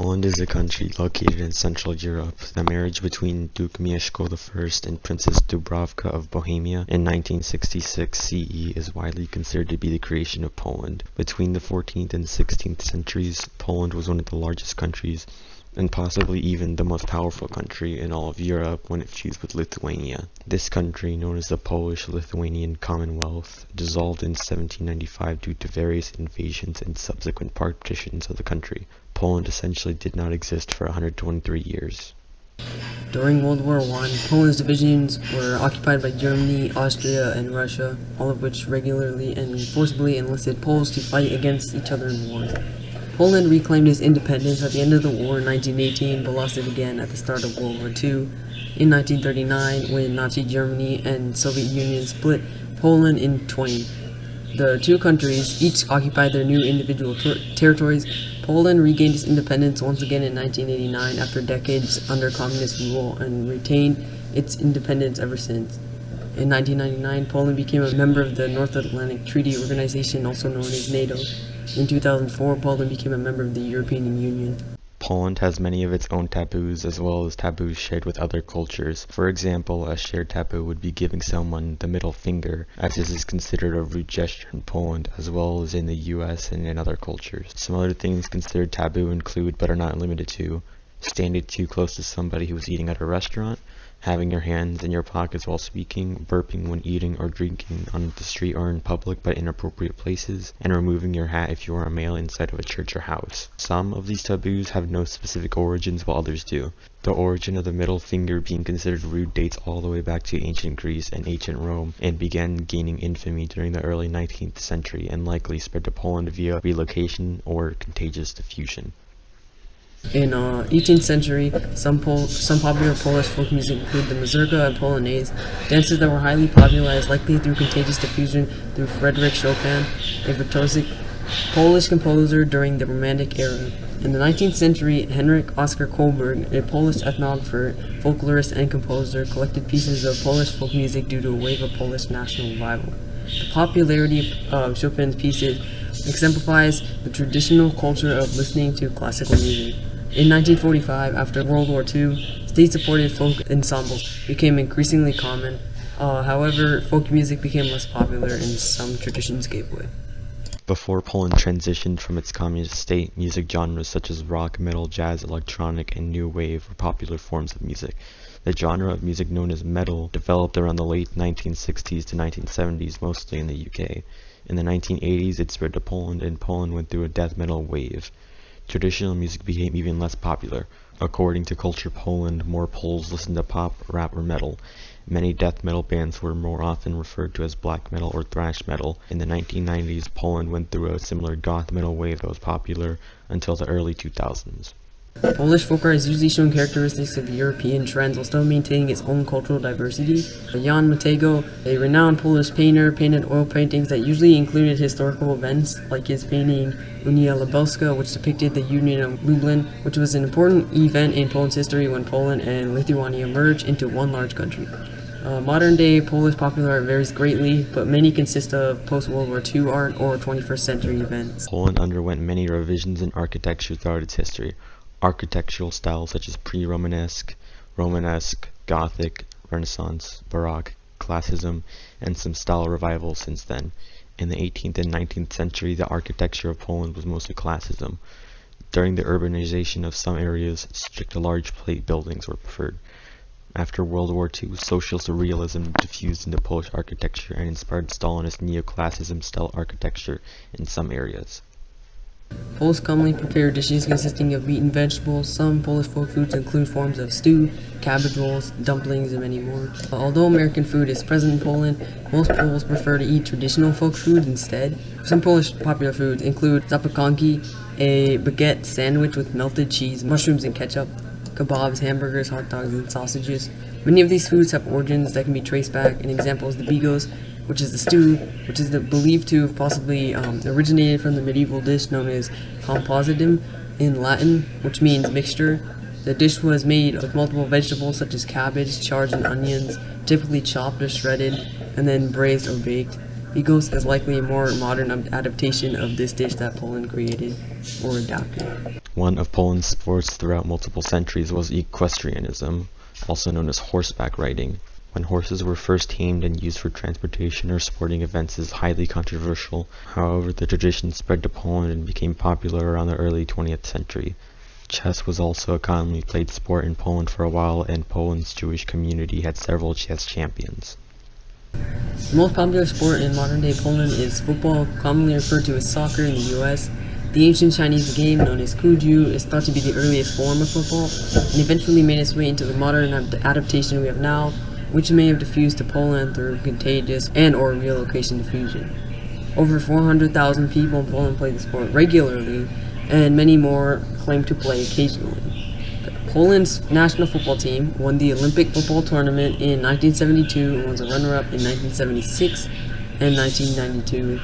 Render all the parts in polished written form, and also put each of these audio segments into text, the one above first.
Poland is a country located in Central Europe. The marriage between Duke Mieszko I and Princess Dubravka of Bohemia in 1966 CE is widely considered to be the creation of Poland. Between the 14th and 16th centuries, Poland was one of the largest countries and possibly even the most powerful country in all of Europe when it fused with Lithuania. This country, known as the Polish-Lithuanian Commonwealth, dissolved in 1795 due to various invasions and subsequent partitions of the country. Poland essentially did not exist for 123 years. During World War I, Poland's divisions were occupied by Germany, Austria, and Russia, all of which regularly and forcibly enlisted Poles to fight against each other in wars. Poland reclaimed its independence at the end of the war in 1918, but lost it again at the start of World War II. In 1939, when Nazi Germany and Soviet Union split Poland in twain, the two countries each occupied their new individual territories. Poland regained its independence once again in 1989 after decades under communist rule and retained its independence ever since. In 1999, Poland became a member of the North Atlantic Treaty Organization, also known as NATO. In 2004, Poland became a member of the European Union. Poland has many of its own taboos as well as taboos shared with other cultures. For example, a shared taboo would be giving someone the middle finger, as this is considered a rude gesture in Poland as well as in the US and in other cultures. Some other things considered taboo include, but are not limited to, standing too close to somebody who is eating at a restaurant, having your hands in your pockets while speaking, burping when eating or drinking on the street or in public but inappropriate places, and removing your hat if you are a male inside of a church or house. Some of these taboos have no specific origins while others do. The origin of the middle finger being considered rude dates all the way back to ancient Greece and ancient Rome and began gaining infamy during the early 19th century and likely spread to Poland via relocation or contagious diffusion. In 18th century, some popular Polish folk music include the mazurka and polonaise, dances that were highly popularized, likely through contagious diffusion through Frédéric Chopin, a virtuosic Polish composer during the Romantic era. In the 19th century, Henryk Oskar Kohlberg, a Polish ethnographer, folklorist, and composer, collected pieces of Polish folk music due to a wave of Polish national revival. The popularity of Chopin's pieces exemplifies the traditional culture of listening to classical music. In 1945, after World War II, state-supported folk ensembles became increasingly common. However, folk music became less popular and some traditions gave way. Before Poland transitioned from its communist state, music genres such as rock, metal, jazz, electronic, and new wave were popular forms of music. The genre of music known as metal developed around the late 1960s to 1970s, mostly in the UK. In the 1980s, it spread to Poland, and Poland went through a death metal wave. Traditional music became even less popular. According to Culture Poland, more Poles listened to pop, rap, or metal. Many death metal bands were more often referred to as black metal or thrash metal. In the 1990s, Poland went through a similar goth metal wave that was popular until the early 2000s. Polish folk art has usually shown characteristics of European trends while still maintaining its own cultural diversity. Jan Matejko, a renowned Polish painter, painted oil paintings that usually included historical events, like his painting Unia Lubelska, which depicted the Union of Lublin, which was an important event in Poland's history when Poland and Lithuania merged into one large country. Modern-day Polish popular art varies greatly, but many consist of post-World War II art or 21st century events. Poland underwent many revisions in architecture throughout its history. Architectural styles such as pre-Romanesque, Romanesque, Gothic, Renaissance, Baroque, Classicism, and some style revivals since then. In the 18th and 19th century, the architecture of Poland was mostly Classicism. During the urbanization of some areas, strict large plate buildings were preferred. After World War II, socialist realism diffused into Polish architecture and inspired Stalinist neoclassicism style architecture in some areas. Poles commonly prepare dishes consisting of meat and vegetables. Some Polish folk foods include forms of stew, cabbage rolls, dumplings, and many more. Although American food is present in Poland, most Poles prefer to eat traditional folk food instead. Some Polish popular foods include zapiekanki, a baguette sandwich with melted cheese, mushrooms, and ketchup, kebabs, hamburgers, hot dogs, and sausages. Many of these foods have origins that can be traced back. An example is the bigos, which is the stew, which is believed to have possibly originated from the medieval dish known as compositum in Latin, which means mixture. The dish was made with multiple vegetables such as cabbage, chard, and onions, typically chopped or shredded, and then braised or baked. Bigos is likely a more modern adaptation of this dish that Poland created or adapted. One of Poland's sports throughout multiple centuries was equestrianism, also known as horseback riding. When horses were first tamed and used for transportation or sporting events is highly controversial. However, the tradition spread to Poland and became popular around the early 20th century. Chess was also a commonly played sport in Poland for a while, and Poland's Jewish community had several chess champions. The most popular sport in modern-day Poland is football, commonly referred to as soccer in the US. The ancient Chinese game known as Kuju is thought to be the earliest form of football, and eventually made its way into the modern adaptation we have now, which may have diffused to Poland through contagious and/or relocation diffusion. Over 400,000 people in Poland play the sport regularly, and many more claim to play occasionally. Poland's national football team won the Olympic football tournament in 1972 and was a runner-up in 1976 and 1992.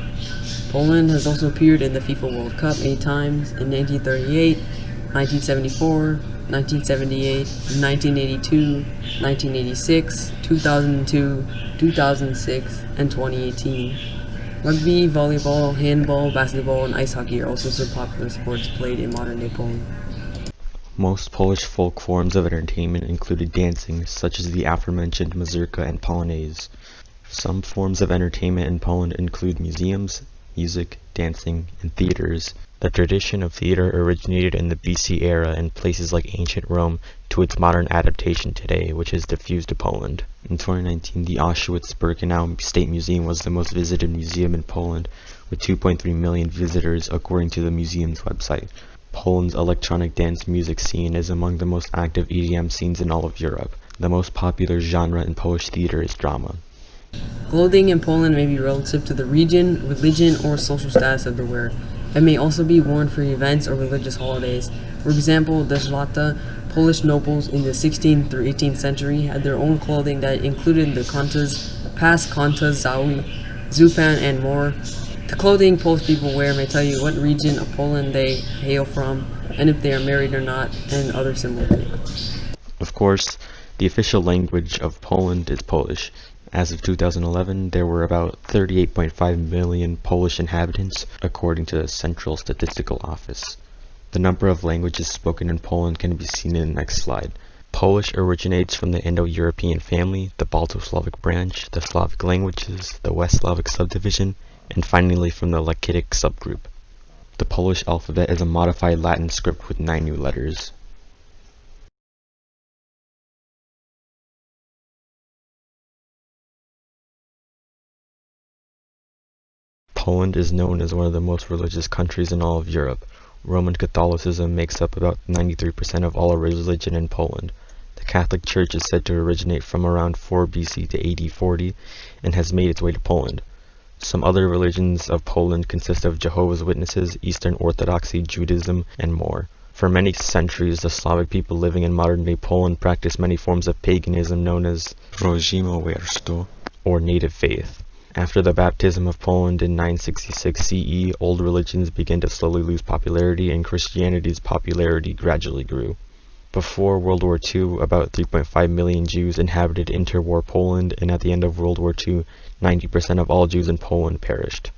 Poland has also appeared in the FIFA World Cup 8 times in 1938, 1974, 1978, 1982, 1986, 2002, 2006, and 2018. Rugby, volleyball, handball, basketball, and ice hockey are also some popular sports played in modern-day Poland. Most Polish folk forms of entertainment included dancing, such as the aforementioned mazurka and polonaise. Some forms of entertainment in Poland include museums, music, dancing, and theaters. The tradition of theater originated in the BC era in places like ancient Rome to its modern adaptation today, which has diffused to Poland. In 2019, the Auschwitz-Birkenau State Museum was the most visited museum in Poland, with 2.3 million visitors according to the museum's website. Poland's electronic dance music scene is among the most active EDM scenes in all of Europe. The most popular genre in Polish theater is drama. Clothing in Poland may be relative to the region, religion, or social status of the wearer. It may also be worn for events or religious holidays. For example, the zlata, Polish nobles in the 16th through 18th century had their own clothing that included the kontas, pas, kontas, zawi, zupan, and more. The clothing Polish people wear may tell you what region of Poland they hail from, and if they are married or not, and other similar things. Of course, the official language of Poland is Polish. As of 2011, there were about 38.5 million Polish inhabitants, according to the Central Statistical Office. The number of languages spoken in Poland can be seen in the next slide. Polish originates from the Indo-European family, the Balto-Slavic branch, the Slavic languages, the West Slavic subdivision, and finally from the Lakitic subgroup. The Polish alphabet is a modified Latin script with 9 new letters. Poland is known as one of the most religious countries in all of Europe. Roman Catholicism makes up about 93% of all religion in Poland. The Catholic Church is said to originate from around 4 BC to AD 40 and has made its way to Poland. Some other religions of Poland consist of Jehovah's Witnesses, Eastern Orthodoxy, Judaism, and more. For many centuries, the Slavic people living in modern-day Poland practiced many forms of paganism known as rodzimowerstwo, or native faith. After the baptism of Poland in 966 CE, old religions began to slowly lose popularity, and Christianity's popularity gradually grew. Before World War II, about 3.5 million Jews inhabited interwar Poland, and at the end of World War II, 90% of all Jews in Poland perished.